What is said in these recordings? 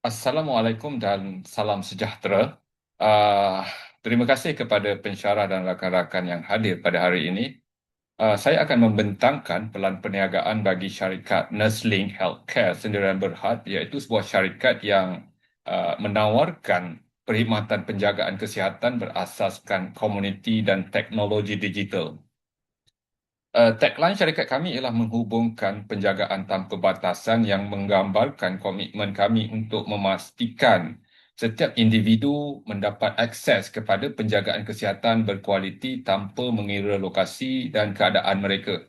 Assalamualaikum dan salam sejahtera. Ah, Terima kasih kepada pensyarah dan rakan-rakan yang hadir pada hari ini. Saya akan membentangkan pelan perniagaan bagi syarikat Nursling Healthcare Sendirian Berhad, iaitu sebuah syarikat yang menawarkan perkhidmatan penjagaan kesihatan berasaskan komuniti dan teknologi digital. Tagline syarikat kami ialah menghubungkan penjagaan tanpa batasan yang menggambarkan komitmen kami untuk memastikan setiap individu mendapat akses kepada penjagaan kesihatan berkualiti tanpa mengira lokasi dan keadaan mereka.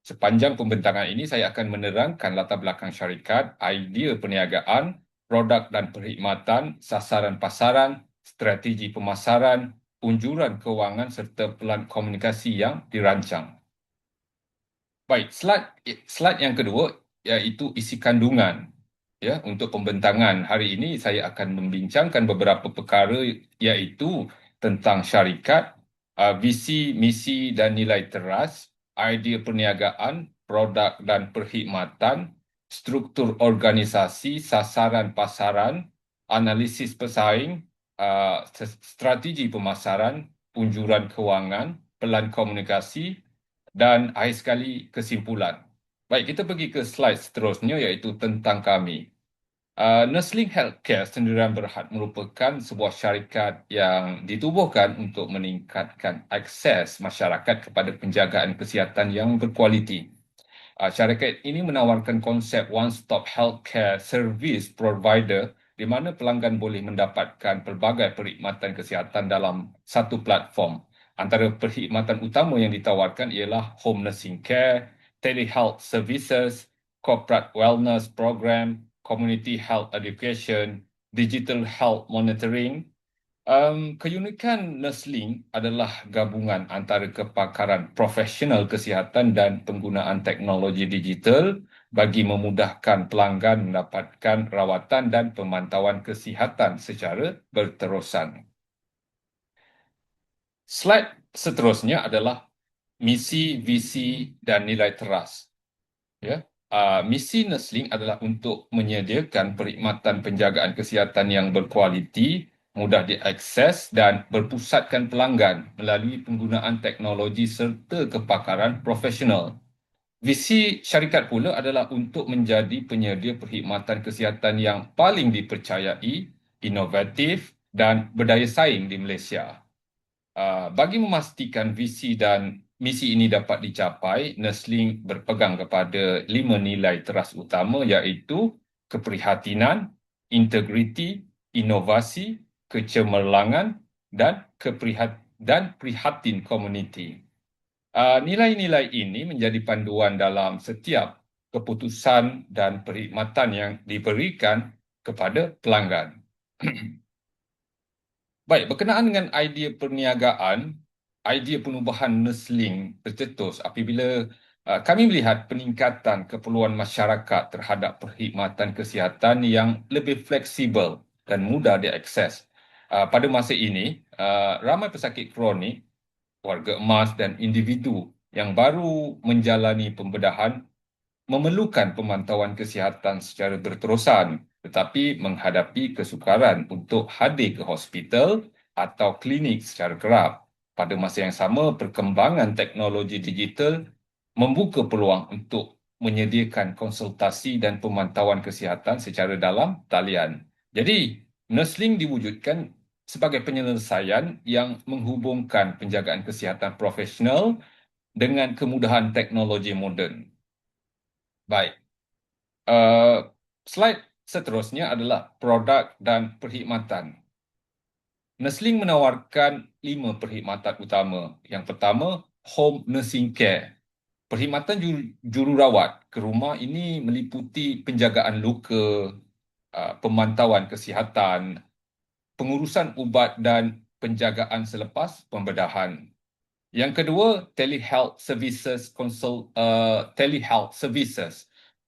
Sepanjang pembentangan ini, saya akan menerangkan latar belakang syarikat, idea perniagaan, produk dan perkhidmatan, sasaran pasaran, strategi pemasaran, unjuran kewangan serta pelan komunikasi yang dirancang. Baik, slide yang kedua iaitu isi kandungan. Ya, untuk pembentangan hari ini saya akan membincangkan beberapa perkara iaitu tentang syarikat, visi, misi dan nilai teras, idea perniagaan, produk dan perkhidmatan, struktur organisasi, sasaran pasaran, analisis pesaing, strategi pemasaran, unjuran kewangan, pelan komunikasi dan akhir sekali kesimpulan. Baik, kita pergi ke slide seterusnya iaitu tentang kami. Nursling Healthcare Sendirian Berhad merupakan sebuah syarikat yang ditubuhkan untuk meningkatkan akses masyarakat kepada penjagaan kesihatan yang berkualiti. Syarikat ini menawarkan konsep one-stop healthcare service provider di mana pelanggan boleh mendapatkan pelbagai perkhidmatan kesihatan dalam satu platform. Antara perkhidmatan utama yang ditawarkan ialah home nursing care, telehealth services, corporate wellness program, community health education, digital health monitoring. Keunikan Nursling adalah gabungan antara kepakaran profesional kesihatan dan penggunaan teknologi digital bagi memudahkan pelanggan mendapatkan rawatan dan pemantauan kesihatan secara berterusan. Slide seterusnya adalah misi, visi dan nilai teras. Ya, misi Nursling adalah untuk menyediakan perkhidmatan penjagaan kesihatan yang berkualiti, mudah diakses dan berpusatkan pelanggan melalui penggunaan teknologi serta kepakaran profesional. Visi syarikat pula adalah untuk menjadi penyedia perkhidmatan kesihatan yang paling dipercayai, inovatif dan berdaya saing di Malaysia. Bagi memastikan visi dan misi ini dapat dicapai, Nursling berpegang kepada 5 nilai teras utama iaitu keprihatinan, integriti, inovasi, kecemerlangan dan prihatin komuniti. Nilai-nilai ini menjadi panduan dalam setiap keputusan dan perkhidmatan yang diberikan kepada pelanggan. Baik, berkenaan dengan idea perniagaan, idea penubuhan Nursling tercetus apabila kami melihat peningkatan keperluan masyarakat terhadap perkhidmatan kesihatan yang lebih fleksibel dan mudah diakses. Pada masa ini, ramai pesakit kronik, warga emas dan individu yang baru menjalani pembedahan memerlukan pemantauan kesihatan secara berterusan tetapi menghadapi kesukaran untuk hadir ke hospital atau klinik secara kerap. Pada masa yang sama, perkembangan teknologi digital membuka peluang untuk menyediakan konsultasi dan pemantauan kesihatan secara dalam talian. Jadi, Nursling diwujudkan sebagai penyelesaian yang menghubungkan penjagaan kesihatan profesional dengan kemudahan teknologi moden. Baik. Slide seterusnya adalah produk dan perkhidmatan. Nursling menawarkan 5 perkhidmatan utama. Yang pertama, home nursing care. Perkhidmatan jururawat ke rumah ini meliputi penjagaan luka, pemantauan kesihatan, pengurusan ubat dan penjagaan selepas pembedahan. Yang kedua, telehealth services.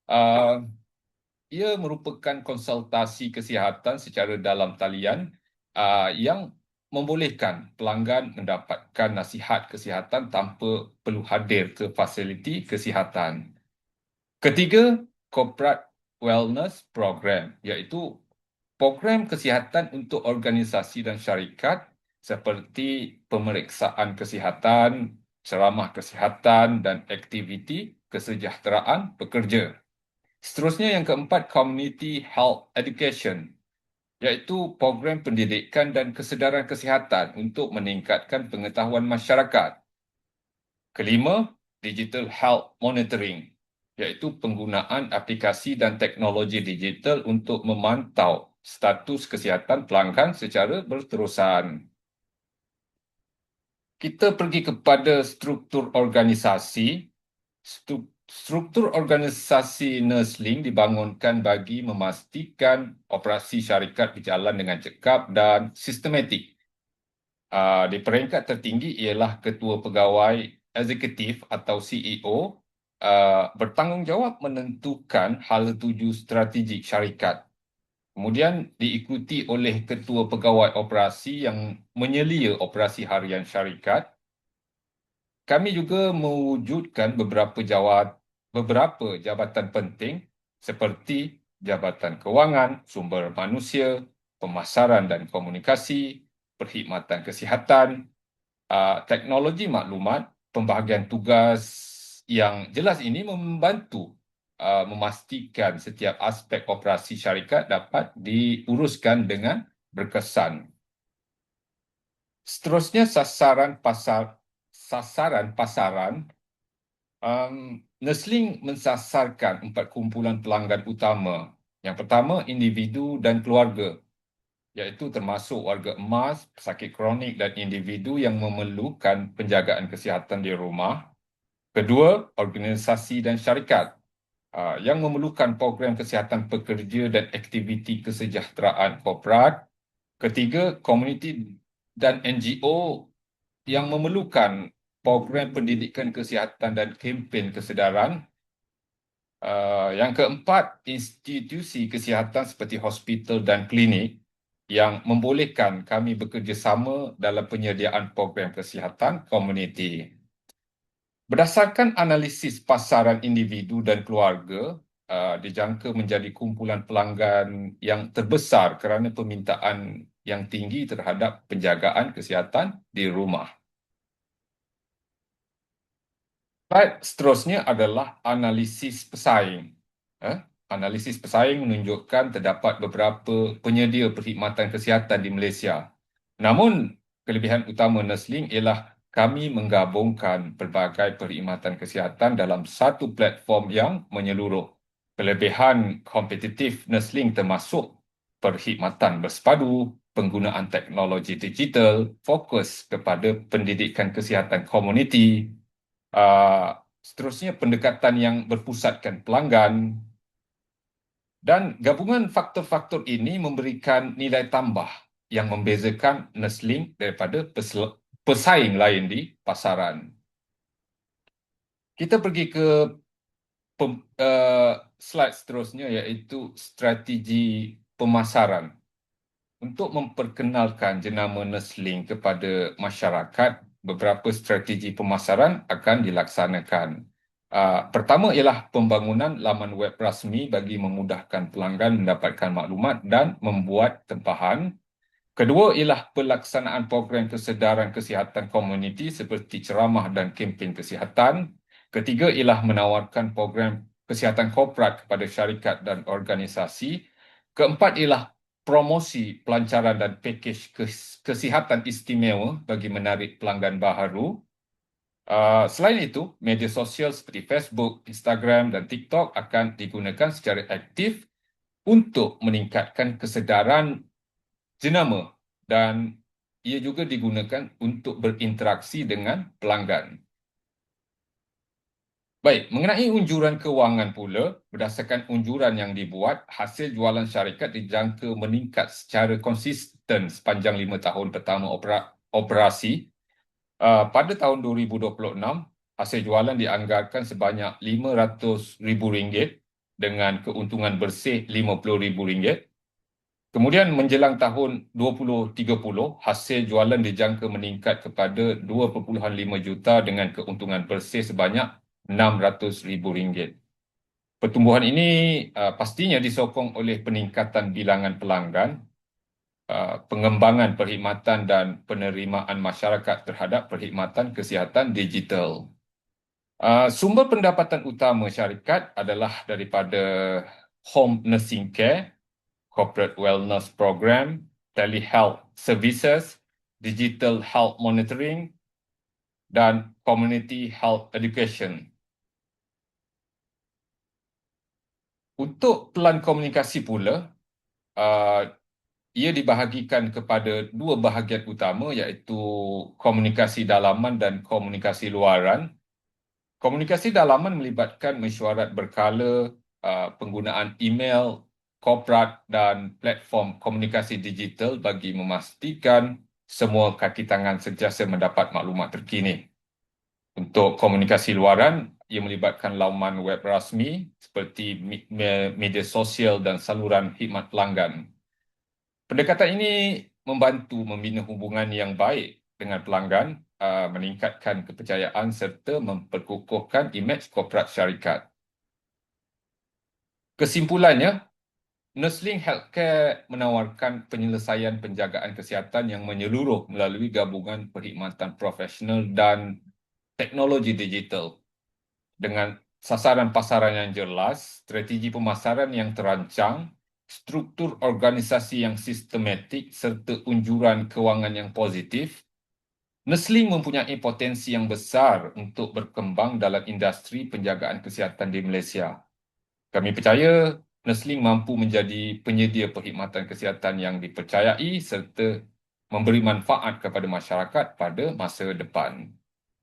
Uh, Ia merupakan konsultasi kesihatan secara dalam talian yang membolehkan pelanggan mendapatkan nasihat kesihatan tanpa perlu hadir ke fasiliti kesihatan. Ketiga, corporate wellness program iaitu program kesihatan untuk organisasi dan syarikat seperti pemeriksaan kesihatan, ceramah kesihatan dan aktiviti kesejahteraan pekerja. Seterusnya yang keempat, Community Health Education, iaitu program pendidikan dan kesedaran kesihatan untuk meningkatkan pengetahuan masyarakat. Kelima, Digital Health Monitoring, iaitu penggunaan aplikasi dan teknologi digital untuk memantau status kesihatan pelanggan secara berterusan. Kita pergi kepada struktur organisasi. Struktur organisasi Nursling dibangunkan bagi memastikan operasi syarikat berjalan dengan cekap dan sistematik. Di peringkat tertinggi ialah Ketua Pegawai Eksekutif atau CEO bertanggungjawab menentukan hal tuju strategik syarikat. Kemudian diikuti oleh Ketua Pegawai Operasi yang menyelia operasi harian syarikat. Kami juga mewujudkan beberapa jabatan penting seperti Jabatan Kewangan, Sumber Manusia, Pemasaran dan Komunikasi, Perkhidmatan Kesihatan, teknologi maklumat, pembahagian tugas yang jelas ini membantu memastikan setiap aspek operasi syarikat dapat diuruskan dengan berkesan. Seterusnya sasaran pasaran. Nursling mensasarkan 4 kumpulan pelanggan utama. Yang pertama, individu dan keluarga, iaitu termasuk warga emas, pesakit kronik dan individu yang memerlukan penjagaan kesihatan di rumah. Kedua, organisasi dan syarikat yang memerlukan program kesihatan pekerja dan aktiviti kesejahteraan korporat. Ketiga, komuniti dan NGO yang memerlukan program pendidikan kesihatan dan kempen kesedaran. Yang keempat, institusi kesihatan seperti hospital dan klinik yang membolehkan kami bekerjasama dalam penyediaan program kesihatan komuniti. Berdasarkan analisis pasaran individu dan keluarga, dijangka menjadi kumpulan pelanggan yang terbesar kerana permintaan yang tinggi terhadap penjagaan kesihatan di rumah. Slide seterusnya adalah analisis pesaing. Analisis pesaing menunjukkan terdapat beberapa penyedia perkhidmatan kesihatan di Malaysia. Namun, kelebihan utama Nursling ialah kami menggabungkan pelbagai perkhidmatan kesihatan dalam satu platform yang menyeluruh. Kelebihan kompetitif Nursling termasuk perkhidmatan bersepadu, penggunaan teknologi digital, fokus kepada pendidikan kesihatan komuniti, seterusnya pendekatan yang berpusatkan pelanggan, dan gabungan faktor-faktor ini memberikan nilai tambah yang membezakan Nursling daripada pesaing lain di pasaran. Kita pergi ke slide seterusnya, iaitu strategi pemasaran. Untuk memperkenalkan jenama Nursling kepada masyarakat, beberapa strategi pemasaran akan dilaksanakan. Pertama ialah pembangunan laman web rasmi bagi memudahkan pelanggan mendapatkan maklumat dan membuat tempahan. Kedua ialah pelaksanaan program kesedaran kesihatan komuniti seperti ceramah dan kempen kesihatan. Ketiga ialah menawarkan program kesihatan korporat kepada syarikat dan organisasi. Keempat ialah promosi pelancaran dan pakej kesihatan istimewa bagi menarik pelanggan baharu. Selain itu, media sosial seperti Facebook, Instagram dan TikTok akan digunakan secara aktif untuk meningkatkan kesedaran jenama dan ia juga digunakan untuk berinteraksi dengan pelanggan. Baik, mengenai unjuran kewangan pula, berdasarkan unjuran yang dibuat, hasil jualan syarikat dijangka meningkat secara konsisten sepanjang 5 tahun pertama operasi. Pada tahun 2026, hasil jualan dianggarkan sebanyak RM500,000 dengan keuntungan bersih RM50,000. Kemudian menjelang tahun 2030, hasil jualan dijangka meningkat kepada 2.5 juta dengan keuntungan bersih sebanyak RM600,000. Pertumbuhan ini pastinya disokong oleh peningkatan bilangan pelanggan, pengembangan perkhidmatan dan penerimaan masyarakat terhadap perkhidmatan kesihatan digital. Sumber pendapatan utama syarikat adalah daripada home nursing care, corporate wellness program, telehealth services, digital health monitoring, dan community health education. Untuk pelan komunikasi pula, uh, ia dibahagikan kepada dua bahagian utama iaitu komunikasi dalaman dan komunikasi luaran. Komunikasi dalaman melibatkan mesyuarat berkala, penggunaan email, korporat dan platform komunikasi digital bagi memastikan semua kaki tangan sentiasa mendapat maklumat terkini. Untuk komunikasi luaran, ia melibatkan laman web rasmi seperti media sosial dan saluran khidmat pelanggan. Pendekatan ini membantu membina hubungan yang baik dengan pelanggan, meningkatkan kepercayaan serta memperkukuhkan imej korporat syarikat. Kesimpulannya, Nursling Healthcare menawarkan penyelesaian penjagaan kesihatan yang menyeluruh melalui gabungan perkhidmatan profesional dan teknologi digital. Dengan sasaran pasaran yang jelas, strategi pemasaran yang terancang, struktur organisasi yang sistematik serta unjuran kewangan yang positif, Nursling mempunyai potensi yang besar untuk berkembang dalam industri penjagaan kesihatan di Malaysia. Kami percaya Nursling mampu menjadi penyedia perkhidmatan kesihatan yang dipercayai serta memberi manfaat kepada masyarakat pada masa depan.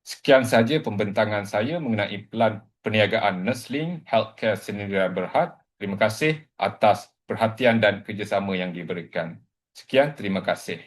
Sekian sahaja pembentangan saya mengenai pelan perniagaan Nursling Healthcare Sdn Berhad. Terima kasih atas perhatian dan kerjasama yang diberikan. Sekian, terima kasih.